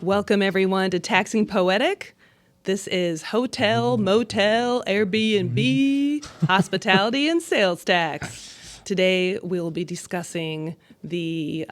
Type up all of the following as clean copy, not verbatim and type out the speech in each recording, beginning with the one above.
Welcome, everyone, to Taxing Poetic. This is Hotel, Motel, AirBNB, Hospitality, and Sales Tax. Today, we'll be discussing the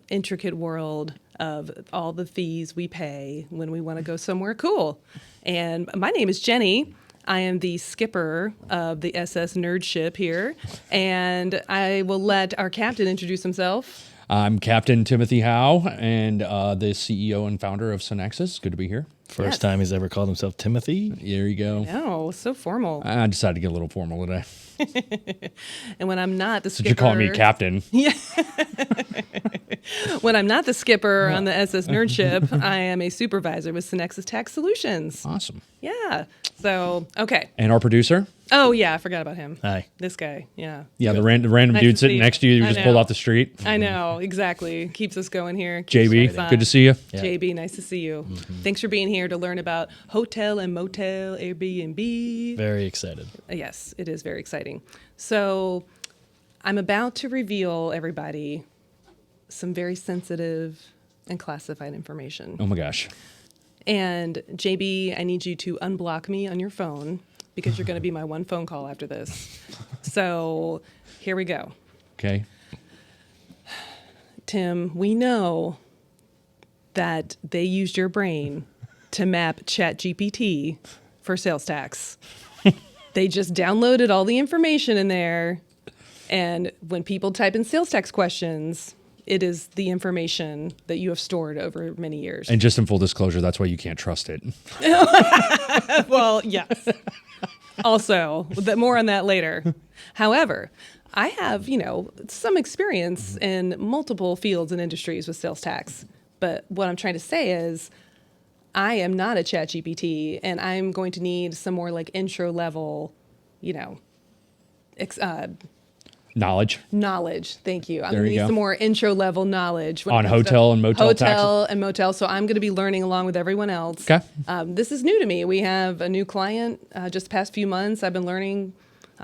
intricate world of all the fees we pay when we want to go somewhere cool. And my name is Jenny. I am the skipper of the SS Nerd Ship here, and I will let our captain introduce himself. I'm Captain Timothy Howe, and the CEO and founder of Synexus. Good to be here. First time he's ever called himself Timothy. There you go. Oh, so formal. I decided to get a little formal today. And when I'm not the skipper... Did you call me Captain? Yeah. When I'm not the skipper on the SS Nerd Ship, I am a supervisor with Synexus Tax Solutions. Awesome. Yeah. So, okay. And our producer? Oh, yeah, I forgot about him. Hi. This guy, yeah. Yeah, the random Nice dude to sitting see next to you who I just know. pulled off the street. I know, exactly. Keeps us going here. Keeps JB, us on. good to see you. Yeah. JB, nice to see you. Thanks for being here to learn about hotel and motel, Airbnb. Very excited. Yes, it is very exciting. So I'm about to reveal, everybody, some very sensitive and classified information. Oh my gosh. And JB, I need you to unblock me on your phone because you're going to be my one phone call after this. So here we go. Okay. Tim, we know that they used your brain to map ChatGPT for sales tax. They just downloaded all the information in there. And when people type in sales tax questions, it is the information that you have stored over many years. And just in full disclosure, that's why you can't trust it. Well, yes. Also, more on that later. However, I have, some experience in multiple fields and industries with sales tax. But what I'm trying to say is I am not a ChatGPT, and I'm going to need some more like intro level, knowledge. Thank you. I'm There going to you need go. some more intro level knowledge when On it comes to hotel and motel hotel and motel. So I'm going to be learning along with everyone else. Okay. This is new to me. We have a new client just the past few months. I've been learning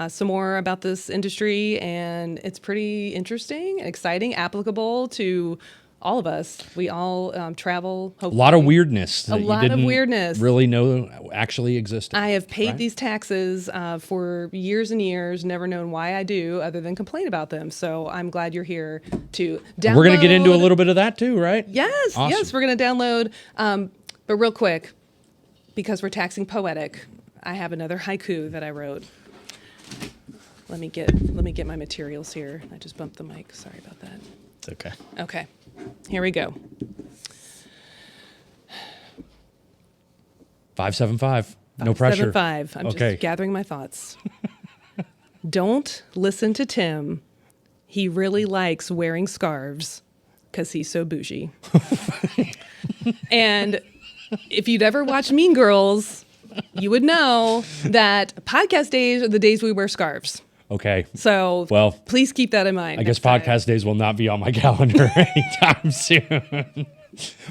some more about this industry, and it's pretty interesting and exciting, applicable to all of us. We all travel. A lot of weirdness that A you lot of didn't weirdness. really know actually existed. I have paid right? these taxes for years and years, never known why I do other than complain about them. So I'm glad you're here to download. We're going to get into a little bit of that too, right? Yes, Awesome. yes, we're going to download. But real quick, because we're taxing Poetic, I have another haiku that I wrote. Let me get my materials here. I just bumped the mic. Sorry about that. It's okay. Okay, here we go. 575. No pressure. 575. I'm Okay. just gathering my thoughts. Don't listen to Tim. He really likes wearing scarves because he's so bougie. And if you'd ever watched Mean Girls, you would know that podcast days are the days we wear scarves. Okay. So Well, please keep that in mind. I guess next time. podcast days will not be on my calendar anytime soon.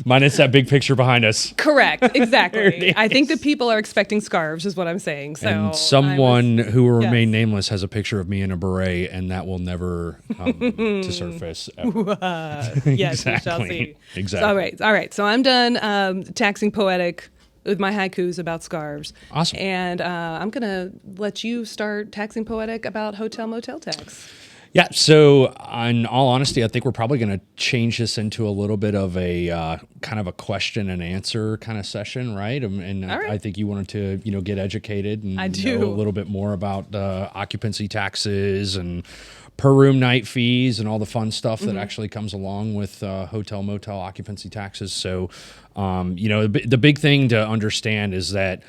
Minus that big picture behind us. Correct. Exactly. it I think that people are expecting scarves is what I'm saying. So And someone who will yes. remain nameless has a picture of me in a beret, and that will never come to surface. Ever. Yes, we shall Exactly. see. Exactly. All right. So I'm done taxing Poetic with my haikus about scarves. Awesome. And I'm going to let you start taxing Poetic about hotel motel tax. Yeah, so in all honesty, I think we're probably going to change this into a little bit of a kind of a question and answer kind of session, right? And All right. I think you wanted to, get educated and I do. know a little bit more about occupancy taxes and per room night fees and all the fun stuff that actually comes along with hotel motel occupancy taxes. So, the big thing to understand is that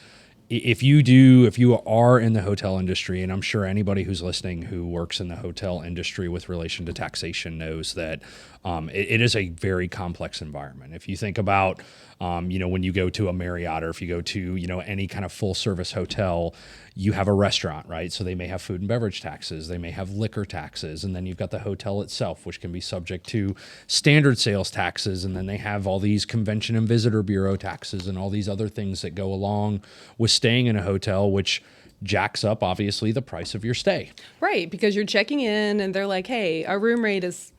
if you are in the hotel industry, and I'm sure anybody who's listening who works in the hotel industry with relation to taxation knows that it is a very complex environment. If you think about, when you go to a Marriott or if you go to, any kind of full service hotel, you have a restaurant, right? So they may have food and beverage taxes, they may have liquor taxes, and then you've got the hotel itself, which can be subject to standard sales taxes, and then they have all these convention and visitor bureau taxes and all these other things that go along with staying in a hotel, which jacks up, obviously, the price of your stay. Right, because you're checking in and they're like, hey, our room rate is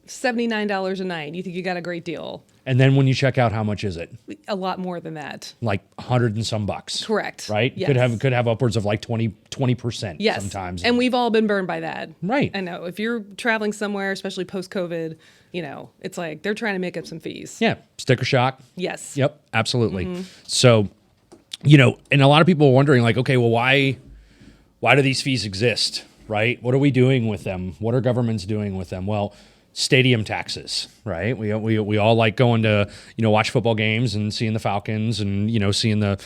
$79 a night. You think you got a great deal? And then when you check out, how much is it? A lot more than that. Like 100 and some bucks. Correct. Right? Yes. Could have upwards of like 20% Yes. sometimes. And we've all been burned by that. Right. I know. If you're traveling somewhere, especially post-COVID, it's like they're trying to make up some fees. Yeah. Sticker shock. Yes. Yep. Absolutely. So, and a lot of people are wondering like, okay, well, why do these fees exist? Right? What are we doing with them? What are governments doing with them? Well, stadium taxes, right? We all like going to watch football games and seeing the Falcons and seeing the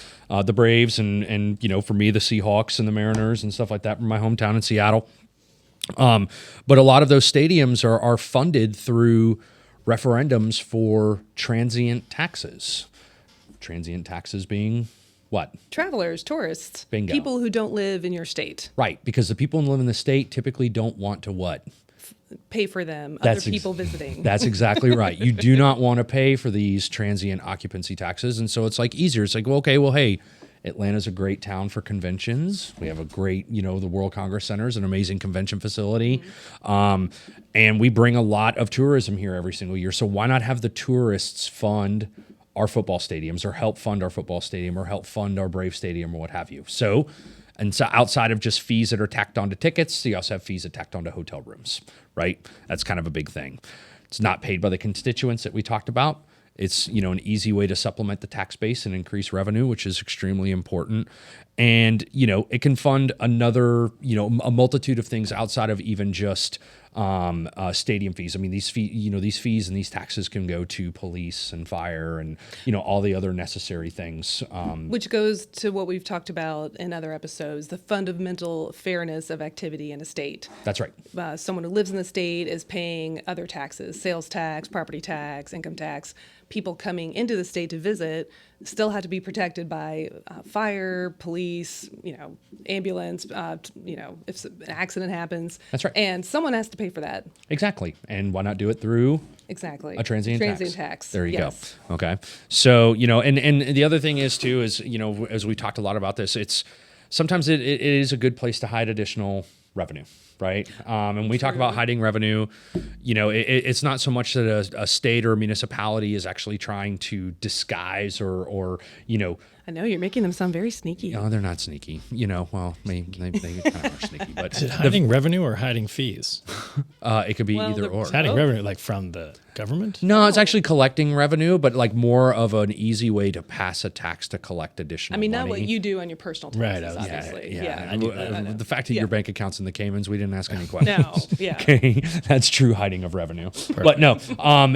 Braves and for me the Seahawks and the Mariners and stuff like that from my hometown in Seattle. But a lot of those stadiums are funded through referendums for transient taxes. Transient taxes being what? Travelers, tourists, Bingo. people who don't live in your state. Right, because the people who live in the state typically don't want to what? Pay for them, That's other people visiting. That's exactly right. You do not want to pay for these transient occupancy taxes. And so it's like easier. It's like, well, okay, well, hey, Atlanta's a great town for conventions. We have a great, the World Congress Center is an amazing convention facility. And we bring a lot of tourism here every single year. So why not have the tourists fund our football stadiums or help fund our football stadium or help fund our Brave Stadium or what have you? So outside of just fees that are tacked onto tickets, you also have fees that tacked onto hotel rooms, right? That's kind of a big thing. It's not paid by the constituents that we talked about. It's, an easy way to supplement the tax base and increase revenue, which is extremely important. And, it can fund another, a multitude of things outside of even just stadium fees. I mean, these fees and these taxes can go to police and fire and, all the other necessary things. Which goes to what we've talked about in other episodes, the fundamental fairness of activity in a state. That's right. Someone who lives in the state is paying other taxes, sales tax, property tax, income tax. People coming into the state to visit still have to be protected by fire, police, ambulance, if an accident happens. That's right. And someone has to pay for that. Exactly. And why not do it through exactly a transient tax? There you yes. go. Okay. So, and the other thing is too, is, as we talked a lot about this, it's sometimes it is a good place to hide additional revenue. Right. And we talk about hiding revenue, it's not so much that a state or a municipality is actually trying to disguise or I know you're making them sound very sneaky. No, they're not sneaky. Well, they kind of are sneaky. But Is it hiding revenue or hiding fees? It could be either they're or. It's hiding revenue like from the government? No, it's actually collecting revenue, but like more of an easy way to pass a tax to collect additional money. Not what you do on your personal taxes, Right, obviously. Yeah. I knew that. The fact that your bank account's in the Caymans, we didn't ask any questions. No, yeah. Okay, that's true hiding of revenue. But no,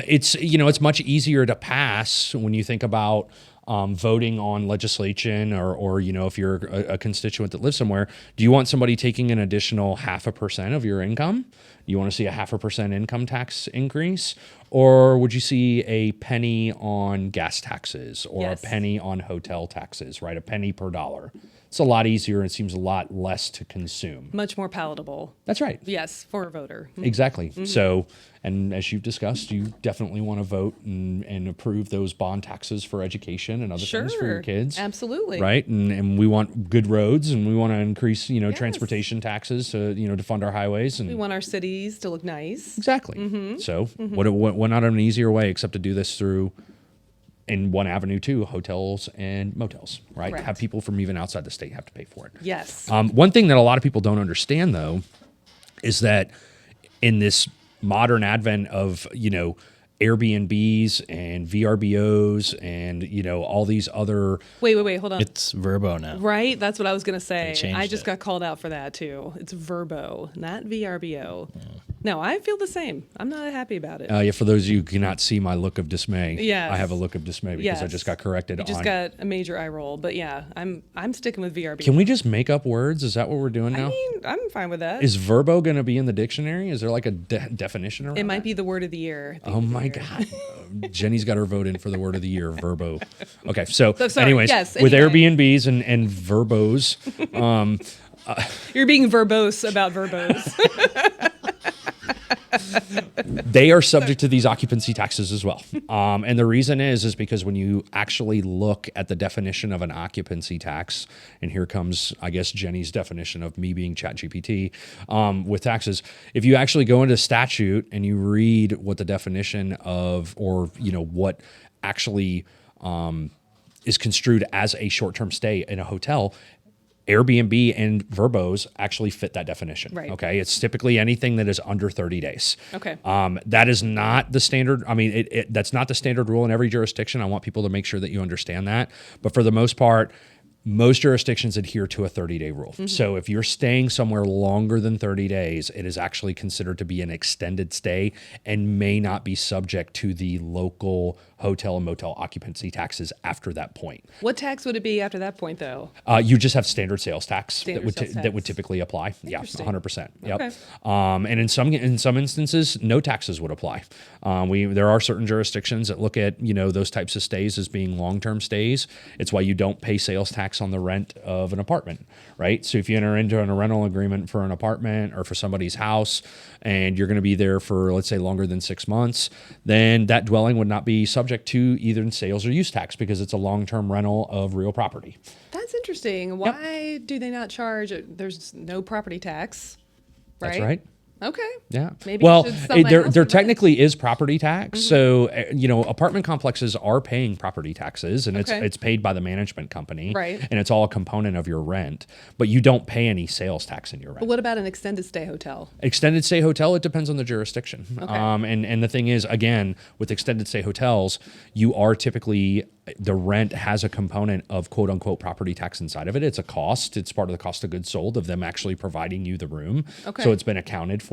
it's it's much easier to pass when you think about voting on legislation or if you're a constituent that lives somewhere. Do you want somebody taking an additional 0.5% of your income? Do you want to see a 0.5% income tax increase? Or would you see a penny on gas taxes or Yes. a penny on hotel taxes, right? A penny per dollar. It's a lot easier and it seems a lot less to consume. Much more palatable. That's right. Yes, for a voter. Exactly. So, and as you've discussed, you definitely want to vote and approve those bond taxes for education and other things for your kids. Absolutely. Right. And we want good roads and we want to increase, transportation taxes to fund our highways. And We want our cities to look nice. exactly. So what not an easier way except to do this through in one avenue too, hotels and motels, right? Correct. Have people from even outside the state have to pay for it. Yes. One thing that a lot of people don't understand, though, is that in this modern advent of, Airbnbs and VRBOs and, all these other... Wait, hold on. It's Verbo now. Right? That's what I was going to say. They changed I just it. got called out for that, too. It's Verbo, not VRBO. No, I feel the same. I'm not happy about it. for those of you who cannot see my look of dismay, Yes. I have a look of dismay because I Yes. just got corrected You just on... got a major eye roll. But yeah, I'm sticking with VRBO. Can we just make up words? Is that what we're doing now? I mean, I'm fine with that. Is verbo going to be in the dictionary? Is there like a definition around It might that? be the word of the year. Oh my God. Jenny's got her vote in for the word of the year, verbo. Okay, so sorry, anyways, yes, with anyway. Airbnbs and verbos, You're being verbose about verbose. they are subject to these occupancy taxes as well. And the reason is because when you actually look at the definition of an occupancy tax, and here comes, I guess, Jenny's definition of me being ChatGPT with taxes. If you actually go into statute and you read what the definition of, or what actually is construed as a short-term stay in a hotel, Airbnb and Verbos actually fit that definition. Right. Okay. It's typically anything that is under 30 days. Okay. That is not the standard. I mean, that's not the standard rule in every jurisdiction. I want people to make sure that you understand that. But for the most part, most jurisdictions adhere to a 30-day rule. So if you're staying somewhere longer than 30 days, it is actually considered to be an extended stay and may not be subject to the local hotel and motel occupancy taxes after that point. What tax would it be after that point, though? You just have standard sales tax Standard sales that would tax. typically apply. Yeah, Interesting. 100%. Yep. Okay. And in some instances, no taxes would apply. There are certain jurisdictions that look at those types of stays as being long-term stays. It's why you don't pay sales tax on the rent of an apartment, right? So if you enter into a rental agreement for an apartment or for somebody's house, and you're going to be there for, let's say, longer than 6 months, then that dwelling would not be subject to either sales or use tax because it's a long-term rental of real property. That's interesting. Why do they not charge? There's no property tax, right? That's right. Okay. Yeah. Maybe well, you should sell my house there for technically is property tax. So, apartment complexes are paying property taxes, and Okay. it's paid by the management company. Right. And it's all a component of your rent, but you don't pay any sales tax in your rent. But what about an extended stay hotel? Extended stay hotel, it depends on the jurisdiction. Okay. And the thing is, again, with extended stay hotels, you are typically, the rent has a component of quote unquote property tax inside of it. It's a cost. It's part of the cost of goods sold of them actually providing you the room. Okay. So it's been accounted for.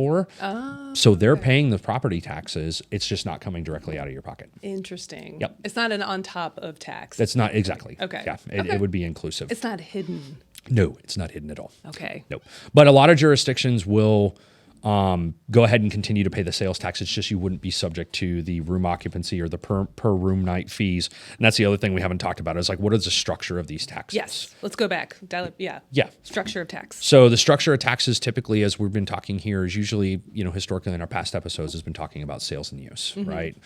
So they're paying the property taxes. It's just not coming directly out of your pocket. Interesting. Yep. It's not an on top of tax. That's not exactly. Okay. Yeah. Okay. It would be inclusive. It's not hidden. No, it's not hidden at all. Okay. No. But a lot of jurisdictions will go ahead and continue to pay the sales tax. It's just you wouldn't be subject to the room occupancy or the per room night fees. And that's the other thing we haven't talked about is like, what is the structure of these taxes? Yes. Let's go back. Yeah. Yeah. Structure of tax. So the structure of taxes typically, as we've been talking here, is usually, historically in our past episodes has been talking about sales and use, right?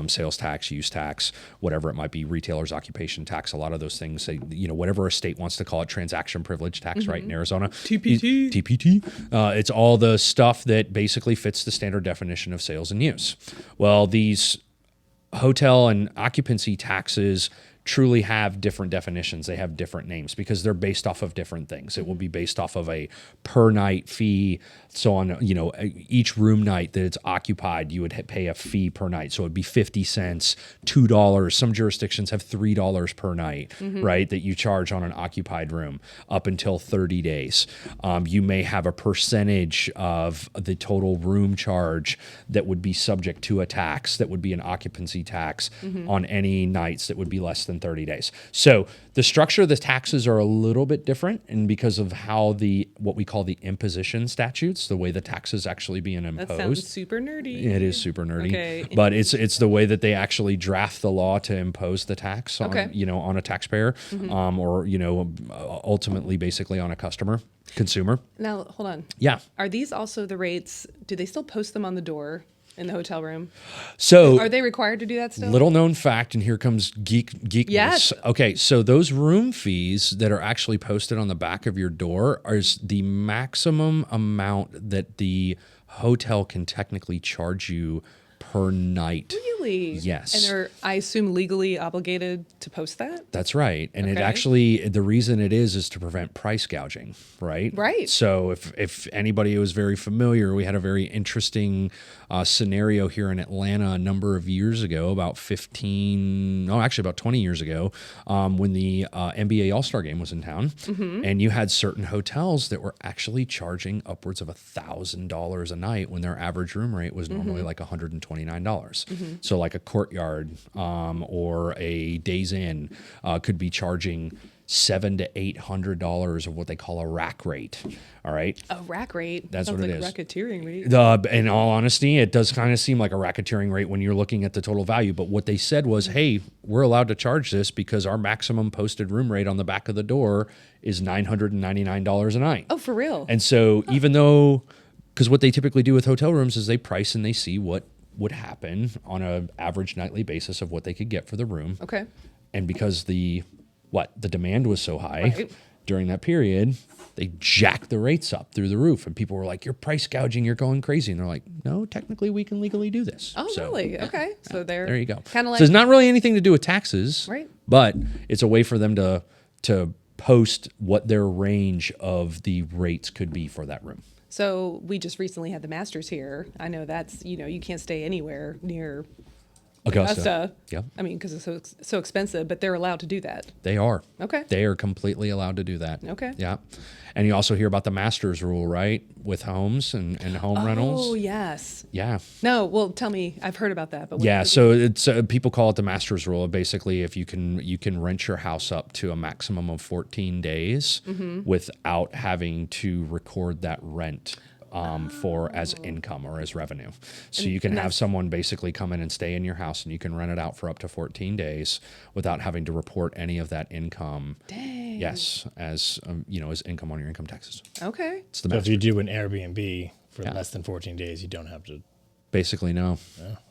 Sales tax, use tax, whatever it might be, retailer's occupation tax, a lot of those things, say, whatever a state wants to call it, transaction privilege tax, right? In Arizona. TPT. TPT. It's all the stuff that basically fits the standard definition of sales and use. Well, these hotel and occupancy taxes truly have different definitions. They have different names because they're based off of different things. It will be based off of a per night fee. So on, each room night that it's occupied, you would pay a fee per night. So it'd be 50 cents, $2. Some jurisdictions have $3 per night, right? That you charge on an occupied room up until 30 days. You may have a percentage of the total room charge that would be subject to a tax that would be an occupancy tax on any nights that would be less than 30 days. So the structure of the taxes are a little bit different, and because of how what we call the imposition statutes, the way the tax is actually being imposed. That sounds super nerdy. It is super nerdy, Okay. but it's the way that they actually draft the law to impose the tax on, Okay. on a taxpayer, or ultimately basically on a consumer. Now, hold on. Yeah. Are these also the rates? Do they still post them on the door in the hotel room? So Are they required to do that still? little known fact, and here comes geekness. Yes. Okay, so those room fees that are actually posted on the back of your door is the maximum amount that the hotel can technically charge you per night. Really? Yes. And they're, I assume, legally obligated to post that? That's right. And it Okay. actually, the reason it is to prevent price gouging, right? Right. So if anybody was very familiar, we had a very interesting scenario here in Atlanta a number of years ago, about 20 years ago, when the NBA All-Star Game was in town. And you had certain hotels that were actually charging upwards of $1,000 a night when their average room rate was normally like $129. So like a Courtyard or a Days Inn could be charging $700 to $800 of what they call a rack rate. All right. A rack rate? That's Sounds what it like is. racketeering rate. In all honesty, it does kind of seem like a racketeering rate when you're looking at the total value. But what they said was, hey, we're allowed to charge this because our maximum posted room rate on the back of the door is $999 a night. Oh, for real? And so even though Because what they typically do with hotel rooms is they price and they see what would happen on an average nightly basis of what they could get for the room. Okay. And because the demand was so high Right. during that period, they jacked the rates up through the roof. And people were like, you're price gouging, you're going crazy. And they're like, no, technically we can legally do this. Oh, So, really? Okay. So there you go. kind of like So it's not really anything to do with taxes, Right. but it's a way for them to post what their range of the rates could be for that room. So we just recently had the Masters here. I know that's, you can't stay anywhere near Augusta. Yep. I mean, because it's so expensive, but they're allowed to do that. They are. Okay. They are completely allowed to do that. Okay. Yeah. And you also hear about the master's rule, right? With homes and home rentals. Oh, yes. Yeah. No, well, tell me. I've heard about that. But what Yeah, is it? so it's people call it the master's rule. Basically, if you can rent your house up to a maximum of 14 days without having to record that rent for as income or as revenue. So you can have someone basically come in and stay in your house, and you can rent it out for up to 14 days without having to report any of that income. Dang. Yes, as as income on your income taxes. Okay. It's the So if master. you do an Airbnb for Yeah. less than 14 days, you don't have to. Basically, no.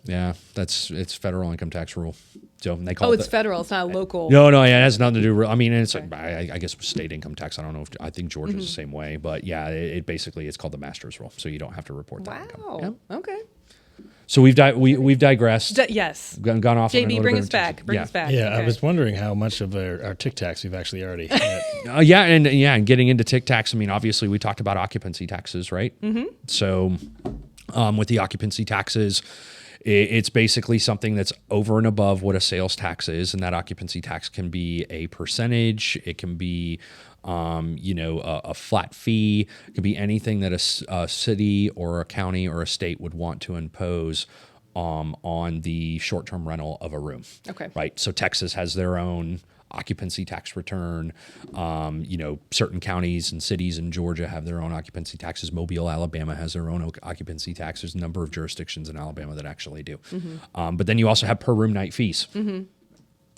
Yeah, it's federal income tax rule. So they call Oh, it it's federal. It's not a local. No, yeah, it has nothing to do. I mean, it's Okay. I guess with state income tax. I don't know if I think Georgia's the same way, but yeah, it basically it's called the master's rule, so you don't have to report that income. Wow. Yep. Okay. So we've digressed. Yes. Gone off. on a JB, little bring bit us of a back. tangent. Bring Yeah. us back. Yeah, Okay. I was wondering how much of our Tic Tacs we've actually already hit. And getting into TIC tax. I mean, obviously we talked about occupancy taxes, right? Mm-hmm. So with the occupancy taxes, it's basically something that's over and above what a sales tax is, and that occupancy tax can be a percentage. It can be, a flat fee. It could be anything that a city or a county or a state would want to impose on the short-term rental of a room. Okay. Right. So Texas has their own occupancy tax return. Certain counties and cities in Georgia have their own occupancy taxes. Mobile, Alabama has their own occupancy tax. There's a number of jurisdictions in Alabama that actually do. But then you also have per room night fees.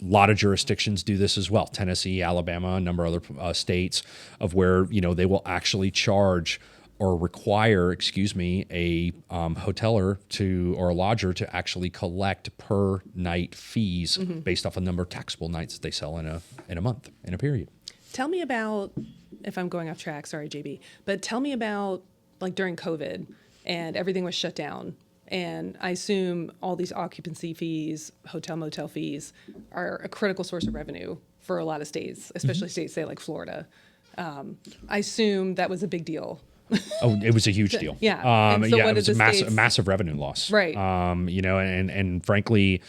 A lot of jurisdictions do this as well. Tennessee, Alabama, a number of other states of where, they will actually charge or require, a hoteler or a lodger to actually collect per night fees based off a number of taxable nights that they sell in a month, in a period. Tell me about, if I'm going off track, sorry, JB, but tell me about like during COVID and everything was shut down. And I assume all these occupancy fees, hotel, motel fees are a critical source of revenue for a lot of states, especially states, say like Florida. I assume that was a big deal. Oh, it was a huge deal. Yeah. And so what it did was the a states- massive revenue loss. Right. And frankly,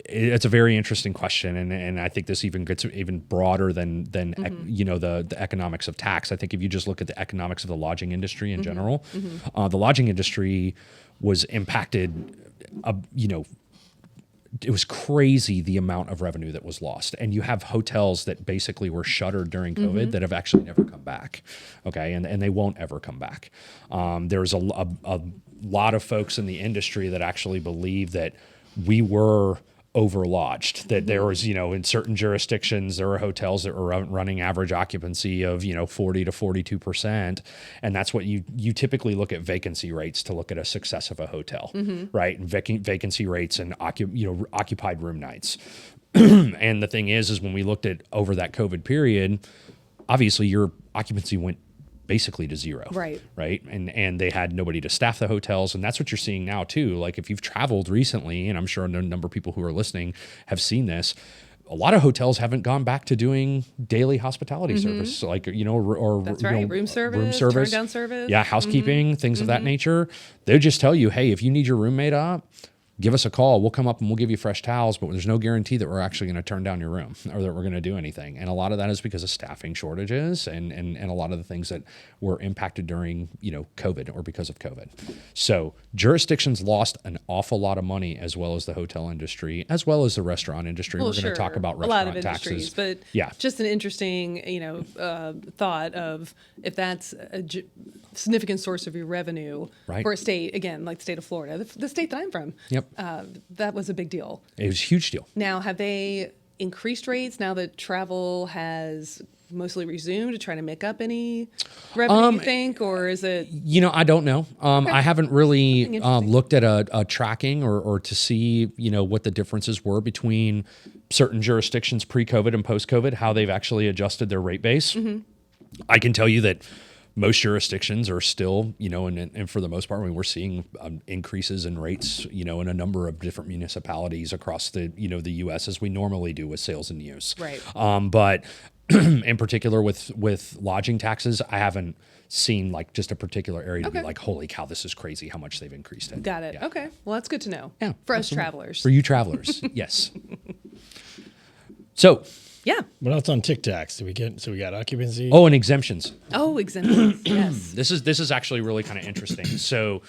it's a very interesting question, and I think this even gets even broader than the economics of tax. I think if you just look at the economics of the lodging industry in general, the lodging industry was impacted. It was crazy the amount of revenue that was lost, and you have hotels that basically were shuttered during COVID that have actually never come back. Okay, and they won't ever come back. There's a lot of folks in the industry that actually believe that we were overlodged, that there was, in certain jurisdictions, there were hotels that were running average occupancy of, 40 to 42%. And that's what you typically look at vacancy rates to look at a success of a hotel, right? And vacancy rates and occupied room nights. And the thing is when we looked at over that COVID period, obviously your occupancy went basically to zero. Right. Right. And they had nobody to staff the hotels. And that's what you're seeing now too. Like if you've traveled recently, and I'm sure a number of people who are listening have seen this, a lot of hotels haven't gone back to doing daily hospitality service, like, or That's right. Room service, turn down service. Yeah. Housekeeping, things of that nature. They'll just tell you, hey, if you need your roommate up, give us a call. We'll come up and we'll give you fresh towels, but there's no guarantee that we're actually going to turn down your room or that we're going to do anything. And a lot of that is because of staffing shortages and a lot of the things that were impacted during, COVID or because of COVID. So jurisdictions lost an awful lot of money, as well as the hotel industry, as well as the restaurant industry. Well, We're going to talk about a lot of restaurant industries, taxes. but Yeah. just an interesting, thought of if that's a significant source of your revenue Right. for a state, again, like the state of Florida, the state that I'm from. Yep. That was a big deal. It was a huge deal. Now, have they increased rates now that travel has mostly resumed to try to make up any revenue, you think, or is it? I don't know. I haven't really Something interesting. looked at a tracking or to see, what the differences were between certain jurisdictions pre-COVID and post-COVID, how they've actually adjusted their rate base. I can tell you that most jurisdictions are still, and for the most part, we're seeing increases in rates, in a number of different municipalities across the U.S. as we normally do with sales and use. Right. But in particular with lodging taxes, I haven't seen like just a particular area to be Okay. like, holy cow, this is crazy how much they've increased it. Got it. Yeah. Okay. Well, that's good to know. Yeah, For us absolutely. travelers. For you travelers, yes. So, Yeah. What else on TikToks? We got occupancy. and exemptions. Oh, exemptions. Yes. This is actually really kind of interesting. So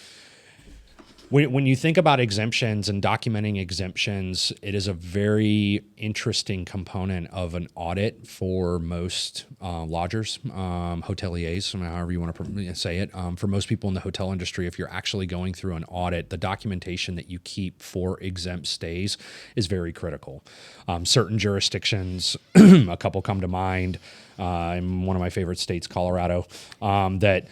when you think about exemptions and documenting exemptions, it is a very interesting component of an audit for most lodgers, hoteliers, however you want to say it. For most people in the hotel industry, if you're actually going through an audit, the documentation that you keep for exempt stays is very critical. Certain jurisdictions, a couple come to mind, in one of my favorite states, Colorado, that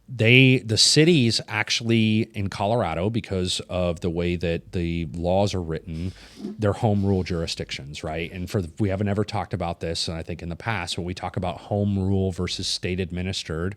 the cities actually in Colorado, because of the way that the laws are written, they're home rule jurisdictions, right? And we haven't ever talked about this, and I think in the past, when we talk about home rule versus state administered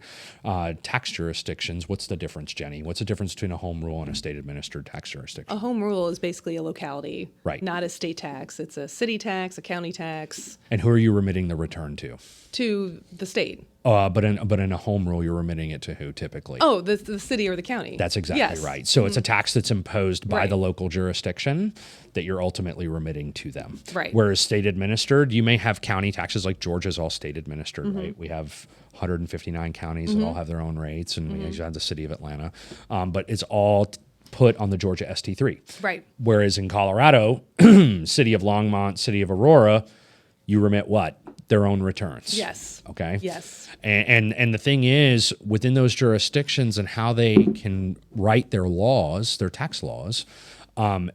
tax jurisdictions, what's the difference, Jenny? What's the difference between a home rule and a state administered tax jurisdiction? A home rule is basically a locality, Right. not a state tax. It's a city tax, a county tax And who are you remitting the return to? to the state. But in a home rule, you're remitting it to who typically? Oh, the city or the county. That's exactly Yes. right. So it's a tax that's imposed by Right. the local jurisdiction that you're ultimately remitting to them. Right. Whereas state administered, you may have county taxes, like Georgia's all state administered, right? We have 159 counties that all have their own rates, and we actually have the city of Atlanta. But it's all put on the Georgia ST3. Right. Whereas in Colorado, city of Longmont, city of Aurora, you remit what? Their own returns. Yes. Okay. Yes. And the thing is, within those jurisdictions and how they can write their laws, their tax laws,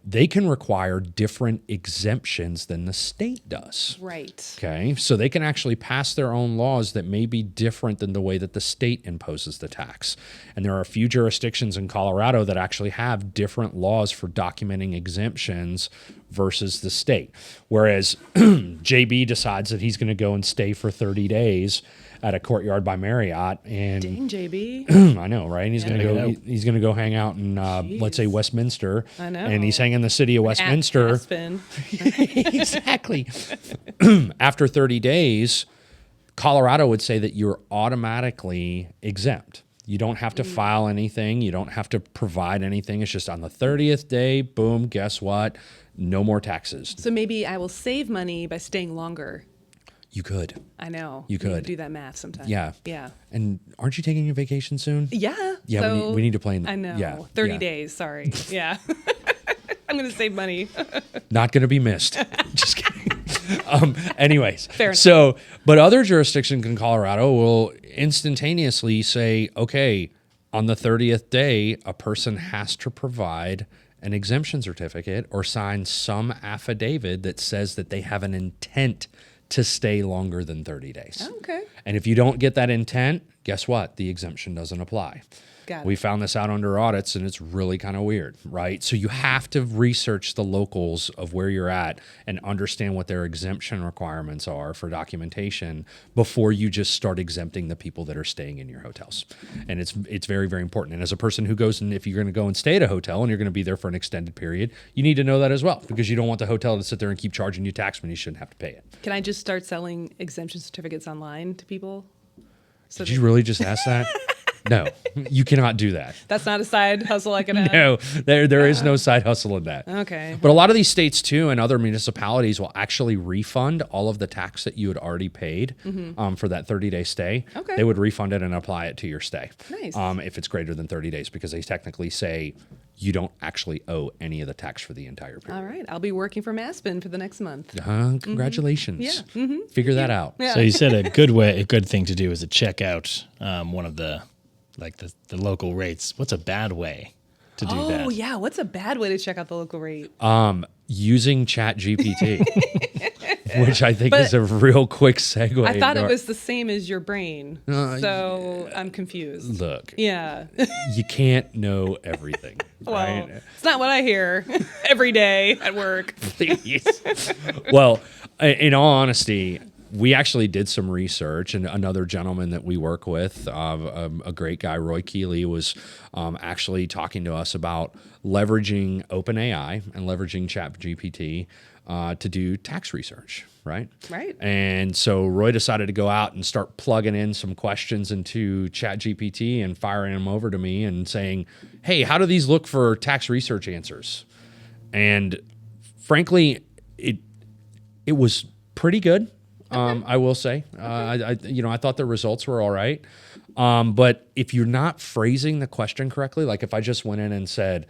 they can require different exemptions than the state does. Right. Okay, so they can actually pass their own laws that may be different than the way that the state imposes the tax. And there are a few jurisdictions in Colorado that actually have different laws for documenting exemptions versus the state. Whereas JB decides that he's going to go and stay for 30 days at a Courtyard by Marriott, and Dang, JB. I know, right? And he's going Check it to go. out. He's going to go hang out in, let's say, Westminster. I know. And he's hanging in the city of Westminster. Aspen. Exactly. After 30 days, Colorado would say that you're automatically exempt. You don't have to file anything. You don't have to provide anything. It's just on the 30th day, boom, guess what? No more taxes. So maybe I will save money by staying longer. You could. I know. You Need to could. do that math sometime. Yeah. Yeah. And aren't you taking your vacation soon? Yeah. Yeah, So, we need to plan. I know. Yeah, 30 yeah. days. Sorry. Yeah. I'm going to save money. Not going to be missed. Just kidding. Anyways, Fair enough. so, but other jurisdictions in Colorado will instantaneously say, okay, on the 30th day, a person has to provide an exemption certificate or sign some affidavit that says that they have an intent to stay longer than 30 days. Okay. And if you don't get that intent, guess what? The exemption doesn't apply. Got it. We found this out under audits, and it's really kind of weird, right? So you have to research the locals of where you're at and understand what their exemption requirements are for documentation before you just start exempting the people that are staying in your hotels. And it's very, very important. And as a person who goes, and if you're going to go and stay at a hotel and you're going to be there for an extended period, you need to know that as well, because you don't want the hotel to sit there and keep charging you tax when you shouldn't have to pay it. Can I just start selling exemption certificates online to people? So Did you really just ask that? No, you cannot do that. that's not a side hustle I can have? No, there is no side hustle in that. Okay. But a lot of these states too, and other municipalities will actually refund all of the tax that you had already paid for that 30-day stay. Okay. They would refund it and apply it to your stay. Nice. If it's greater than 30 days, because they technically say you don't actually owe any of the tax for the entire period. All right. I'll be working from Aspen for the next month. Congratulations. Yeah. Figure that out. Yeah. So you said a good thing to do is to check out one of the local rates. What's a bad way to do that? Oh, yeah. What's a bad way to check out the local rate? Using Chat GPT. which I think But is a real quick segue. I thought it was the same as your brain, so I'm confused. Look, Yeah. you can't know everything, Well, right? it's not what I hear every day at work. Please. Well, in all honesty, we actually did some research, and another gentleman that we work with, a great guy, Roy Keeley, was actually talking to us about leveraging OpenAI and leveraging ChatGPT to do tax research, right? Right. And so Roy decided to go out and start plugging in some questions into ChatGPT and firing them over to me and saying, hey, how do these look for tax research answers? And frankly, it was pretty good. I will say, I thought the results were all right. But if you're not phrasing the question correctly, like if I just went in and said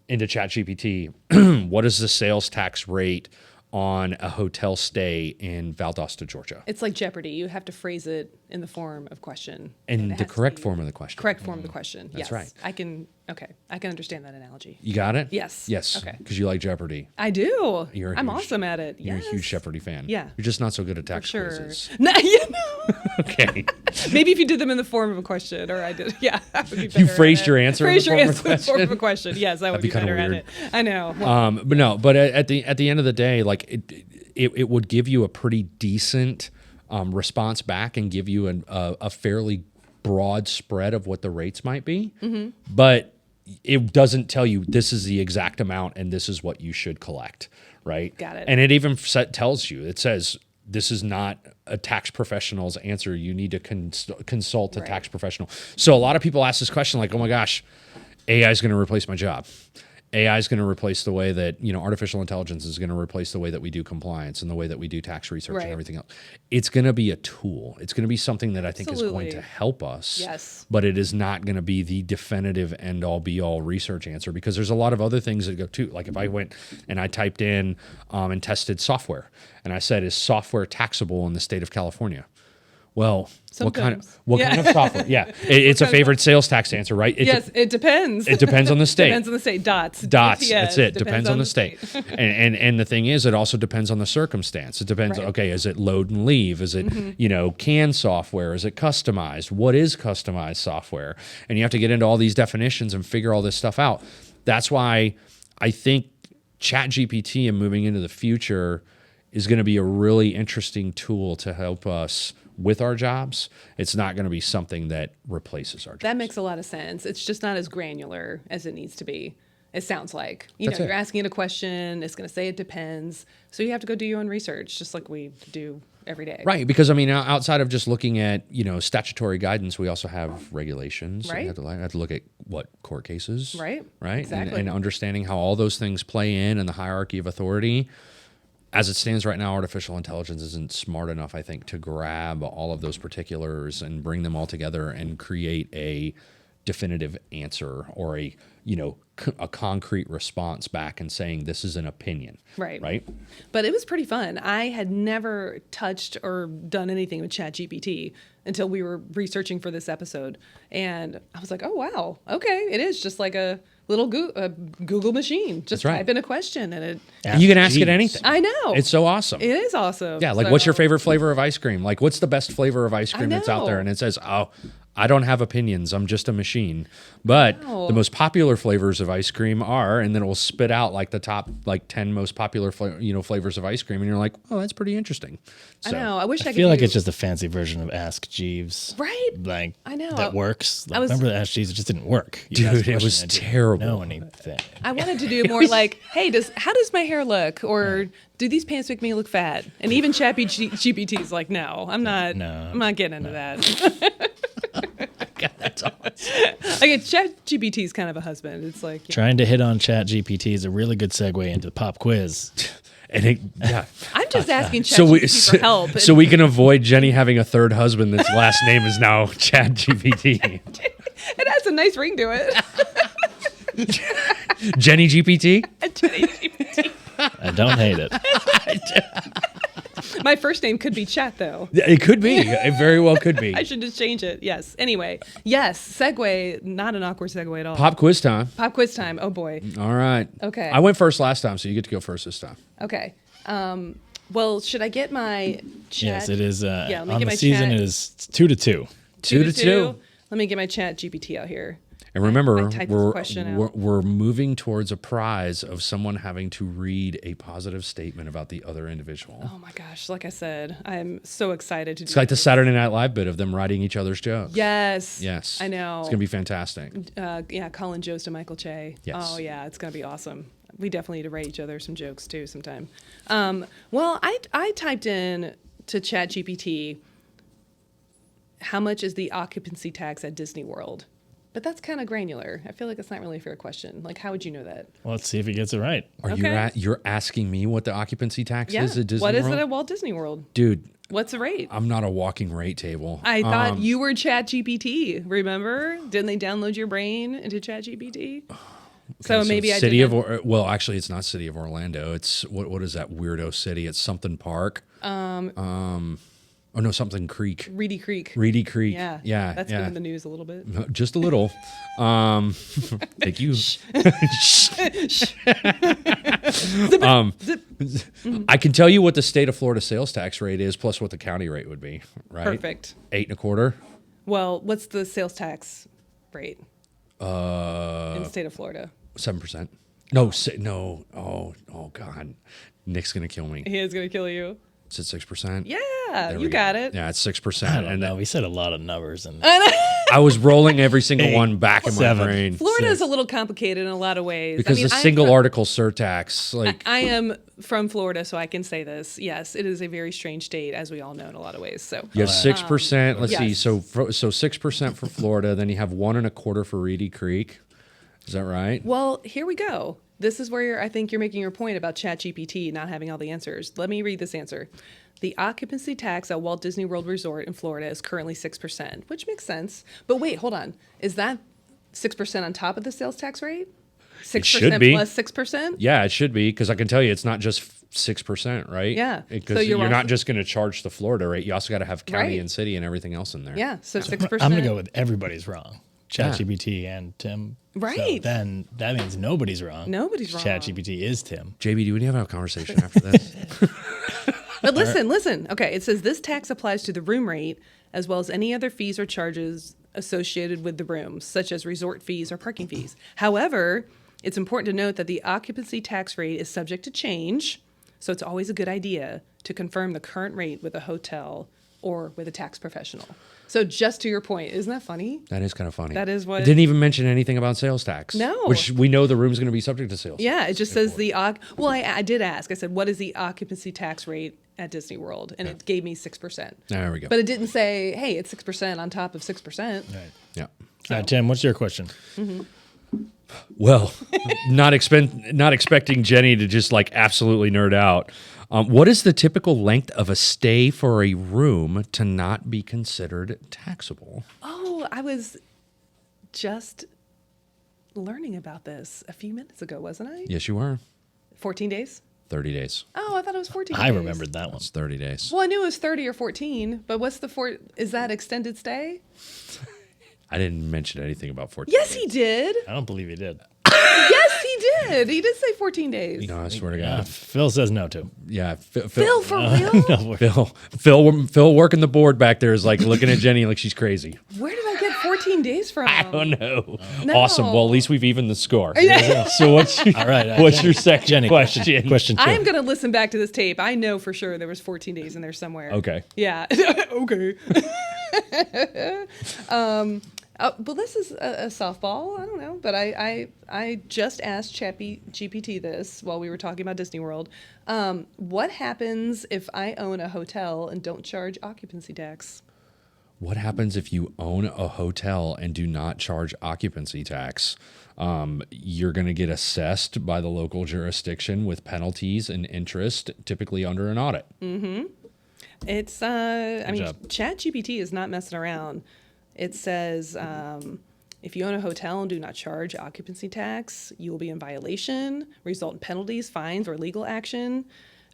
into ChatGPT, what is the sales tax rate on a hotel stay in Valdosta, Georgia? It's like Jeopardy. You have to phrase it in the form of question. In It the has to correct be form of the question. Correct form of the question. That's yes. right. I can understand that analogy. You got it? Yes. Yes. Okay. Because you like Jeopardy. I do. I'm huge- awesome at it. You're a Yes. huge Jeopardy fan. Yeah. You're just not so good at For tax sure. quizzes. No, no. Okay. Maybe if you did them in the form of a question, or I did. Yeah, I would be better You at phrased it. your answer in the Phrased your form of a answer in the form of a question? question. Yes, I would be be kinda better at weird. it. I know. Well, But at the end of the day, like it would give you a pretty decent response back and give you a fairly broad spread of what the rates might be. Mm-hmm. But it doesn't tell you this is the exact amount and this is what you should collect, right? Got it. And it even tells you, it says this is not a tax professional's answer. You need to consult a Right. tax professional. So a lot of people ask this question like, oh my gosh, AI is going to replace my job. AI is going to replace the way that, artificial intelligence is going to replace the way that we do compliance and the way that we do tax research Right. and everything else. It's going to be a tool. It's going to be something that I think is going Absolutely. to help us. Yes. But it is not going to be the definitive end all be all research answer because there's a lot of other things that go too. Like if I went and I typed in and tested software and I said, is software taxable in the state of California? Well, Sometimes. what kind of software? Yeah, it's a kind of favorite sales tax answer, right? yes, it depends. It depends on the state. Depends on the state. Dots. Dots. DPS, That's it. Depends on the state. and the thing is, it also depends on the circumstance. It depends. Right. Okay, is it load and leave? Is it canned software? Is it customized? What is customized software? And you have to get into all these definitions and figure all this stuff out. That's why I think ChatGPT and moving into the future is going to be a really interesting tool to help us with our jobs. It's not going to be something that replaces our jobs. That makes a lot of sense. It's just not as granular as it needs to be. It sounds like That's it. you're asking it a question. It's going to say it depends. So you have to go do your own research, just like we do every day. Right, because I mean, outside of just looking at statutory guidance, we also have regulations. Right. You have to look at what court cases. Right. Right. Exactly. And understanding how all those things play in and the hierarchy of authority. As it stands right now, artificial intelligence isn't smart enough, I think, to grab all of those particulars and bring them all together and create a definitive answer or a concrete response back and saying this is an opinion. Right. Right. But it was pretty fun. I had never touched or done anything with ChatGPT until we were researching for this episode. And I was like, oh, wow. Okay. It is just like a little Google machine. Just That's right. type in a question and it. And you can ask it Jeeves. anything. I know. It's so awesome. It is awesome. Yeah, like So- what's your favorite flavor of ice cream? Like what's the best flavor of ice cream that's out there? know. And it says, oh, I don't have opinions. I'm just a machine. But Wow. the most popular flavors of ice cream are, and then it will spit out like the top 10 most popular flavors of ice cream. And you're like, oh, that's pretty interesting. I So, know. I wish I I could feel like do- it's just a fancy version of Ask Jeeves. Right? Like I know. that works. Like, I was- remember Ask Jeeves? It just didn't work. You Dude, asked a it question was and it didn't terrible. Know anything? I wanted to do more like, hey, how does my hair look? Or do these pants make me look fat? And even ChatGPT is like, no, I'm not. No. I'm not getting into that. God, that's awesome. Like ChatGPT is kind of a husband. It's like, Trying to hit on Chat GPT is a really good segue into the pop quiz. And yeah. I'm just asking So ChatGPT for help. so we can avoid Jenny having a third husband that's last name is now Chad GPT. It has a nice ring to it. Jenny GPT? ChatGPT. I don't hate it. My first name could be Chat, though. It could be. It very well could be. I should just change it. Yes. Anyway, yes. Segue. Not an awkward segue at all. Pop quiz time. Pop quiz time. Oh boy. All right. Okay. I went first last time, so you get to go first this time. Okay. Well, should I get my chat? Yes, it is. let me on get the my season, chat. it is 2-2. 2-2. Let me get my chat GPT out here. And remember, I typed this question out. we're moving towards a prize of someone having to read a positive statement about the other individual. Oh my gosh! Like I said, I'm so excited to do It's like the this. Saturday Night Live bit of them writing each other's jokes. Yes. Yes. I know. It's going to be fantastic. Colin Jost to Michael Che. Yes. Oh yeah, it's gonna be awesome. We definitely need to write each other some jokes too sometime. Well, I typed in to ChatGPT, how much is the occupancy tax at Disney World? But that's kind of granular. I feel like it's not really a fair question. Like, how would you know that? Well, let's see if he gets it right. You're asking me what the occupancy tax Yeah. is at Disney What World? is it at Walt Disney World? Dude, What's the rate? I'm not a walking rate table. I thought you were ChatGPT. Remember? Didn't they download your brain into ChatGPT? So maybe I City didn't. of well, actually, it's not City of Orlando. It's what is that weirdo city? It's something Park. Oh no, something Creek. Reedy Creek. Reedy Creek. Yeah. Yeah. That's been in the news a little bit. Just a little. Thank you. I can tell you what the state of Florida sales tax rate is, plus what the county rate would be. Right. Perfect. 8.25. Well, what's the sales tax rate in Uh, the state of Florida? 7%. No, no. Oh God, Nick's gonna kill me. He is going to kill you. Is it 6%? Yeah, There we you go. got it. Yeah, it's 6%. I don't And know. We said a lot of numbers. And I was rolling every single one back in my 7. brain. Florida is a little complicated in a lot of ways. Because the single article surtax, like I am from Florida, so I can say this. Yes, it is a very strange state, as we all know in a lot of ways. So you have 6%. Let's see. yes. So 6% for Florida. Then you have 1.25% for Reedy Creek. Is that right? Well, here we go. This is where I think you're making your point about ChatGPT not having all the answers. Let me read this answer. The occupancy tax at Walt Disney World Resort in Florida is currently 6%, which makes sense. But wait, hold on. Is that 6% on top of the sales tax rate? 6% should be. plus 6%? Yeah, it should be, because I can tell you it's not just 6%, right? Yeah. Because So you're you're not also- just going to charge the Florida rate. You also got to have county Right. and city and everything else in there. Yeah, so 6%. I'm going to go with everybody's wrong. ChatGPT and Tim. Right. So then that means nobody's wrong. Nobody's wrong. ChatGPT is Tim. JB, do we have a conversation after this? But listen. Okay, it says this tax applies to the room rate as well as any other fees or charges associated with the room, such as resort fees or parking fees. However, it's important to note that the occupancy tax rate is subject to change, so it's always a good idea to confirm the current rate with a hotel or with a tax professional. So just to your point, isn't that funny? That is kind of funny. That is what- It didn't even mention anything about sales tax. No. Which we know the room's going to be subject to sales. Yeah, it just says well, I did ask. I said, what is the occupancy tax rate at Disney World? And it gave me 6%. There we go. But it didn't say, hey, it's 6% on top of 6%. Right. Yeah. All right, Tim, what's your question? Well, not expecting Jenny to just like absolutely nerd out. What is the typical length of a stay for a room to not be considered taxable? Oh, I was just learning about this a few minutes ago, wasn't I? Yes, you were. 14 days? 30 days. Oh, I thought it was 14 I days. remembered that one. It's 30 days. Well, I knew it was 30 or 14, but what's the is that extended stay? I didn't mention anything about 14 Yes, days. he did. I don't believe he did. Yes, he did. He did say 14 days. You know, I swear to God. Phil says no to. Yeah. Phil, for real? Phil working the board back there is like looking at Jenny like she's crazy. Where did I get 14 days from? I don't know. No. Awesome. Well, at least we've evened the score. Yeah. So what's your, All right. what's your second Jenny, question? question 2. I'm going to listen back to this tape. I know for sure there was 14 days in there somewhere. Okay. Yeah. Okay. Well, this is a softball. I don't know, but I just asked GPT this while we were talking about Disney World. What happens if I own a hotel and don't charge occupancy tax? What happens if you own a hotel and do not charge occupancy tax? You're going to get assessed by the local jurisdiction with penalties and interest, typically under an audit. It's job. ChatGPT is not messing around. It says if you own a hotel and do not charge occupancy tax, you will be in violation, result in penalties, fines, or legal action.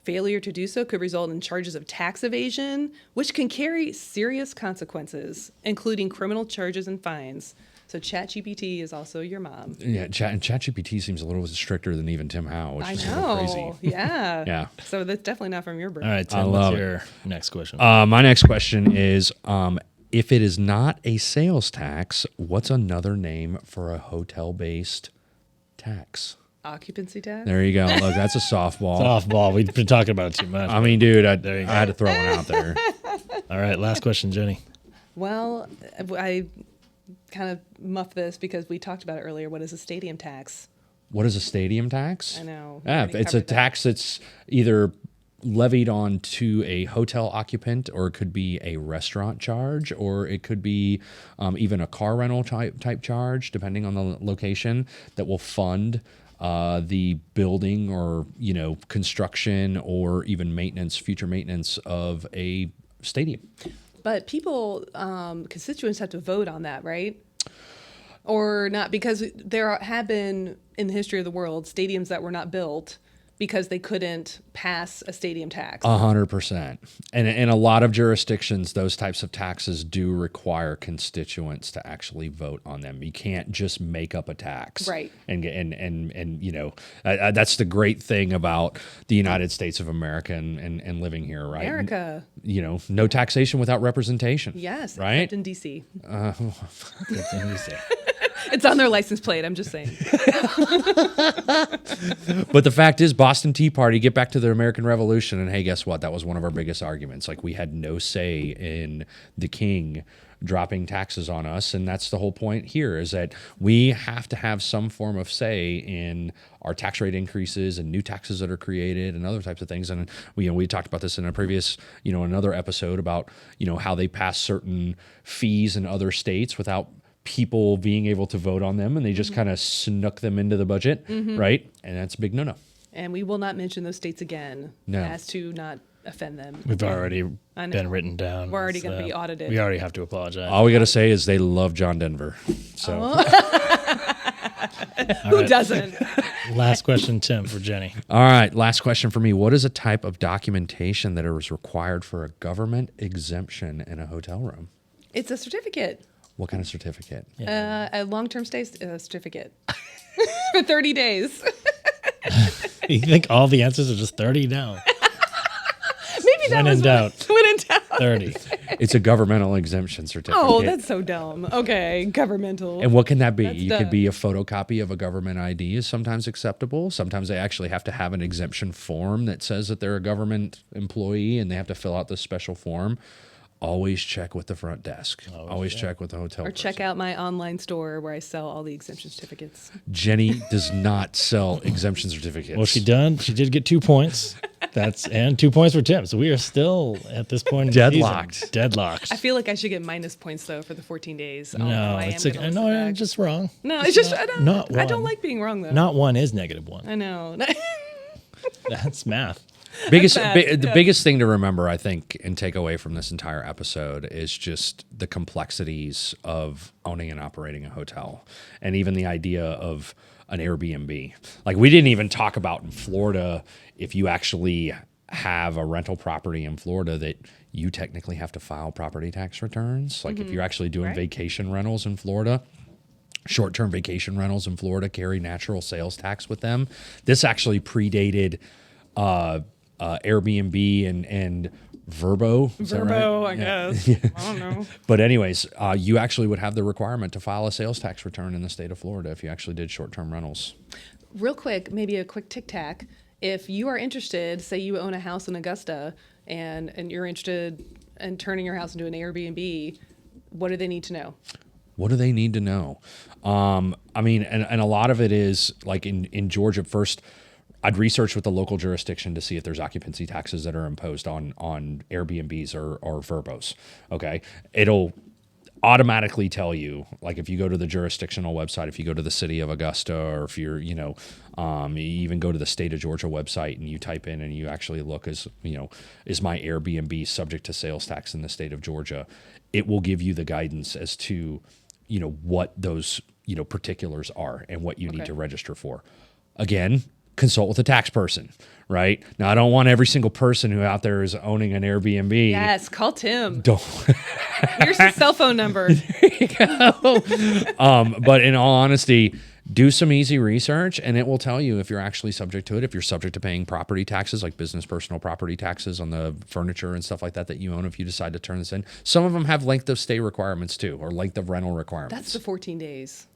Failure to do so could result in charges of tax evasion, which can carry serious consequences, including criminal charges and fines. So ChatGPT is also your mom. Yeah, ChatGPT seems a little stricter than even Tim Howe, which I is a little crazy. know. Yeah. Yeah. So that's definitely not from your brain. All right, Tim, what's your next question? My next question is, if it is not a sales tax, what's another name for a hotel-based tax? Occupancy tax? There you go. Look, that's a softball. Softball. We've been talking about it too much. I mean, dude, I There you go. had to throw one out there. All right, last question, Jenny. Well, I kind of muffed this because we talked about it earlier. What is a stadium tax? What is a stadium tax? I know. Yeah, We it's a covered that. tax that's either levied on to a hotel occupant, or it could be a restaurant charge, or it could be even a car rental type charge, depending on the location, that will fund the building or construction or even maintenance, future maintenance of a stadium. But people, constituents have to vote on that, right? Or not, because there have been, in the history of the world, stadiums that were not built because they couldn't pass a stadium tax. 100%. And in a lot of jurisdictions, those types of taxes do require constituents to actually vote on them. You can't just make up a tax. Right. And that's the great thing about the United States of America and living here, right? America. No taxation without representation. Yes. Right? Except in D.C. Good thing you say. It's on their license plate. I'm just saying. But the fact is, Boston Tea Party, get back to the American Revolution, and hey, guess what? That was one of our biggest arguments. Like, we had no say in the king dropping taxes on us, and that's the whole point here, is that we have to have some form of say in our tax rate increases and new taxes that are created and other types of things. And we talked about this in a previous, another episode about, how they pass certain fees in other states without people being able to vote on them, and they just kind of snuck them into the budget, right? And that's a big no-no. And we will not mention those states again No. as to not offend them. We've already I know. been written down. We're already It's, going to be audited. We already have to apologize. All we got to say is they love John Denver. So Who doesn't? Last question, Tim, for Jenny. all right, last question for me. What is a type of documentation that is required for a government exemption in a hotel room? It's a certificate. What kind of certificate? A long-term stay certificate for 30 days. You think all the answers are just 30? No. Maybe that When was in doubt. When in doubt. 30. It's a governmental exemption certificate. Oh, that's so dumb. Okay, governmental. And what can that be? That's You dumb. could be a photocopy of a government ID is sometimes acceptable. Sometimes they actually have to have an exemption form that says that they're a government employee and they have to fill out this special form. Always check with the front desk. Always check with the hotel. Or check out my online store where I sell all the exemption certificates. Jenny does not sell exemption certificates. Well, she did get 2 points. And 2 points for Tim. So we are still at this point in the Deadlocked. season. Deadlocked. I feel like I should get minus points though for the 14 days. No, I it's am like, gonna no, listen I'm back. just wrong. No, it's just I don't. not I don't one. like being wrong though. Not one is -1. I know. That's math. The biggest thing to remember, I think, and take away from this entire episode is just the complexities of owning and operating a hotel, and even the idea of an Airbnb. Like, we didn't even talk about in Florida, if you actually have a rental property in Florida, that you technically have to file property tax returns. Like, if you're actually doing Right. vacation rentals in Florida, short-term vacation rentals in Florida carry natural sales tax with them. This actually predated Airbnb and Verbo. Is that right? Verbo, I guess. I don't know. But anyways, you actually would have the requirement to file a sales tax return in the state of Florida if you actually did short-term rentals. Real quick, maybe a quick tic-tac. If you are interested, say you own a house in Augusta and you're interested in turning your house into an Airbnb, what do they need to know? What do they need to know? I mean, and a lot of it is like in Georgia. First, I'd research with the local jurisdiction to see if there's occupancy taxes that are imposed on Airbnbs or Verbos. Okay, it'll automatically tell you, like if you go to the jurisdictional website, if you go to the city of Augusta, or if you're, you even go to the state of Georgia website and you type in and you actually look as, is my Airbnb subject to sales tax in the state of Georgia? It will give you the guidance as to, what those, particulars are and what you need Okay. to register for. Again, consult with a tax person. Right now, I don't want every single person who out there is owning an Airbnb. Yes, call Tim. Don't. Here's his cell phone number. But in all honesty, do some easy research, and it will tell you if you're actually subject to it. If you're subject to paying property taxes, like business personal property taxes on the furniture and stuff like that you own, if you decide to turn this in. Some of them have length of stay requirements too, or length of rental requirements. That's the 14 days.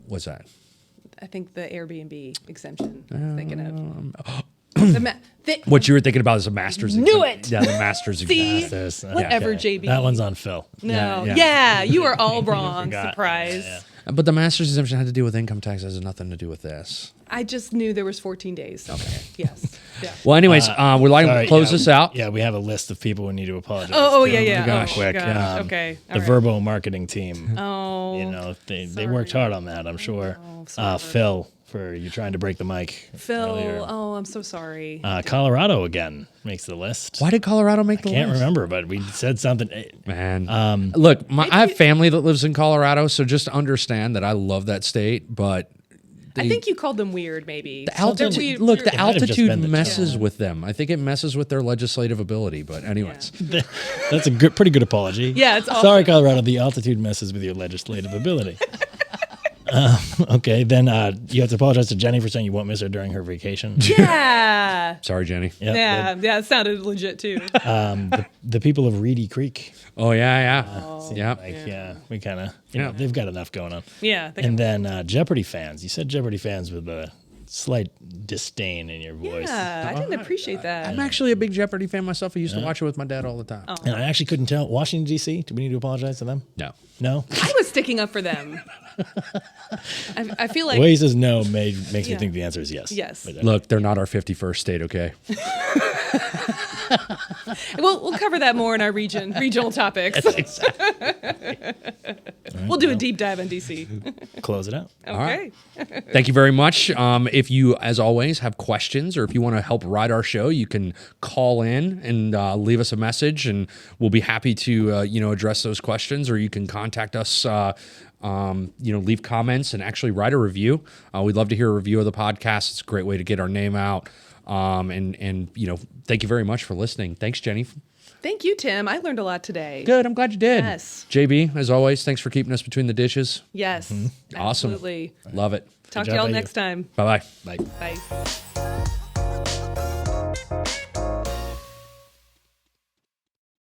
What's that? I think the Airbnb exemption. I'm thinking of. What you were thinking about is a master's. Knew it. Yeah, the master's. See? Whatever, Okay. JB. That one's on Phil. No. Yeah. Yeah, you are all wrong. forgot. Surprise. Yeah. But the master's exemption had to do with income tax. It has nothing to do with this. I just knew there was 14 days. Okay. Yes. Yeah. Well, anyways, we'd like to Sorry, close this out. Yeah, we have a list of people we need to apologize. Oh, to. yeah, yeah. Real Oh, quick. gosh. Okay. The Verbo marketing team. Oh. You know, they worked hard on that, I'm sure. sorry. Phil, for you trying to break the mic. Phil. earlier. Oh, I'm so sorry. Colorado again makes the list. Why did Colorado make the Can't list? remember, but we said something. Man, look, I have family that lives in Colorado, so just understand that I love that state, but I think you called them weird, maybe. the altitude. Look, the It might have just altitude been the messes with them. I think it messes with their legislative ability. But anyways, That's a pretty good apology. Yeah, it's awesome. Sorry, Colorado. The altitude messes with your legislative ability. Okay, then you have to apologize to Jenny for saying you won't miss her during her vacation. Yeah. sorry, Jenny. Yep, Yeah, it sounded legit too. the people of Reedy Creek. Oh yeah. Yeah, we kind of, Yeah. they've got enough going on. Yeah. And then Jeopardy fans. You said Jeopardy fans with a slight disdain in your voice. Yeah, I didn't appreciate that. I'm actually a big Jeopardy fan myself. I used to watch it with my dad all the time. And I actually couldn't tell. Washington, D.C., do we need to apologize to them? No. No? I was sticking up for them. I feel like The way he says no makes me think the answer is yes. Yes. But, Look, they're not our 51st state, okay? we'll cover that more in our regional topics. We'll do a deep dive on DC. close it out. Okay. Thank you very much. If you, as always, have questions or if you want to help ride our show, you can call in and leave us a message, and we'll be happy to address those questions. Or you can contact us. Leave comments and actually write a review. We'd love to hear a review of the podcast. It's a great way to get our name out. And thank you very much for listening. Thanks, Jenny. Thank you, Tim. I learned a lot today. Good. I'm glad you did. Yes. JB, as always, thanks for keeping us between the dishes. Yes. Awesome. Absolutely. Love it. Talk Good to job y'all by you. next time. Bye-bye. Bye. Bye.